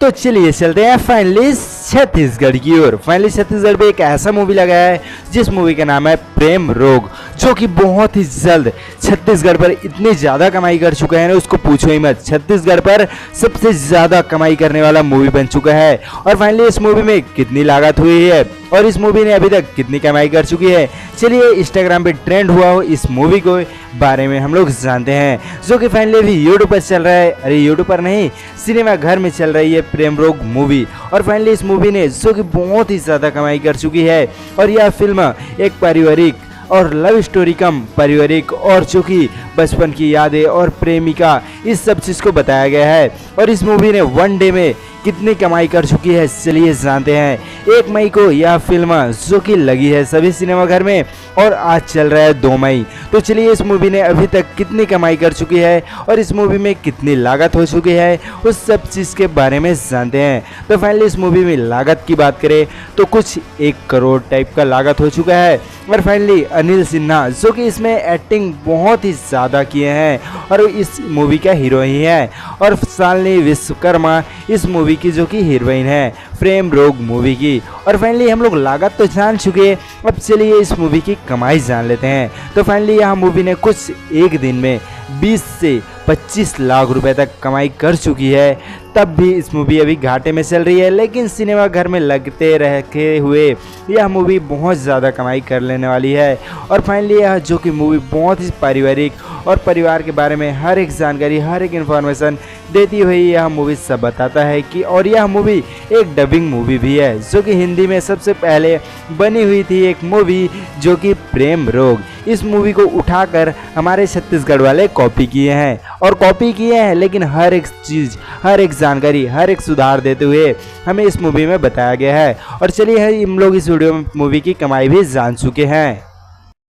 तो चलिए चलते हैं फाइनली छत्तीसगढ़ की ओर। फाइनली छत्तीसगढ़ पे एक ऐसा मूवी लगा है जिस मूवी का नाम है प्रेम रोग, जो कि बहुत ही जल्द छत्तीसगढ़ पर इतनी ज़्यादा कमाई कर चुका है ना, उसको पूछो ही मत। छत्तीसगढ़ पर सबसे ज़्यादा कमाई करने वाला मूवी बन चुका है। और फाइनली इस मूवी में कितनी लागत हुई है और इस मूवी ने अभी तक कितनी कमाई कर चुकी है, चलिए इंस्टाग्राम पे ट्रेंड हुआ हो इस मूवी को बारे में हम लोग जानते हैं, जो कि फाइनली अभी यूट्यूब पर चल रहा है। अरे यूट्यूब पर नहीं, सिनेमा घर में चल रही है प्रेम रोग मूवी। और फाइनली इस मूवी ने जो कि बहुत ही ज़्यादा कमाई कर चुकी है। और यह फिल्म एक पारिवारिक और लव स्टोरी कम पारिवारिक और जो कि बचपन की यादें और प्रेमिका इस सब चीज़ को बताया गया है। और इस मूवी ने वन डे में कितनी कमाई कर चुकी है चलिए जानते हैं। 1 मई को यह फिल्म जो कि लगी है सभी सिनेमाघर में और आज चल रहा है 2 मई। तो चलिए इस मूवी ने अभी तक कितनी कमाई कर चुकी है और इस मूवी में कितनी लागत हो चुकी है उस सब चीज़ के बारे में जानते हैं। तो फाइनली इस मूवी में लागत की बात करें तो कुछ 1 करोड़ टाइप का लागत हो चुका है। और फाइनली अनिल सिन्हा जो कि इसमें एक्टिंग बहुत ही ज़्यादा किए हैं और इस मूवी का हीरो ही है। और शालिनी विश्वकर्मा इस मूवी की जो कि हीरोइन है प्रेम रोग मूवी की। और फाइनली हम लोग लागत तो जान चुके हैं, अब चलिए इस मूवी की कमाई जान लेते हैं। तो फाइनली यह मूवी ने कुछ एक दिन में 20 से 25 लाख रुपए तक कमाई कर चुकी है। तब भी इस मूवी अभी घाटे में चल रही है, लेकिन सिनेमा घर में लगते रखे हुए यह मूवी बहुत ज़्यादा कमाई कर लेने वाली है। और फाइनली यह जो कि मूवी बहुत ही पारिवारिक और परिवार के बारे में हर एक जानकारी हर एक इन्फॉर्मेशन देती हुई यह मूवी सब बताता है कि। और यह मूवी एक डबिंग मूवी भी है जो कि हिंदी में सबसे पहले बनी हुई थी एक मूवी जो कि प्रेम रोग। इस मूवी को उठाकर हमारे छत्तीसगढ़ वाले कॉपी किए हैं और कॉपी किए हैं, लेकिन हर एक चीज़ हर एक जानकारी हर एक सुधार देते हुए हमें इस मूवी में बताया गया है। और चलिए हम लोग इस वीडियो में मूवी की कमाई भी जान चुके हैं।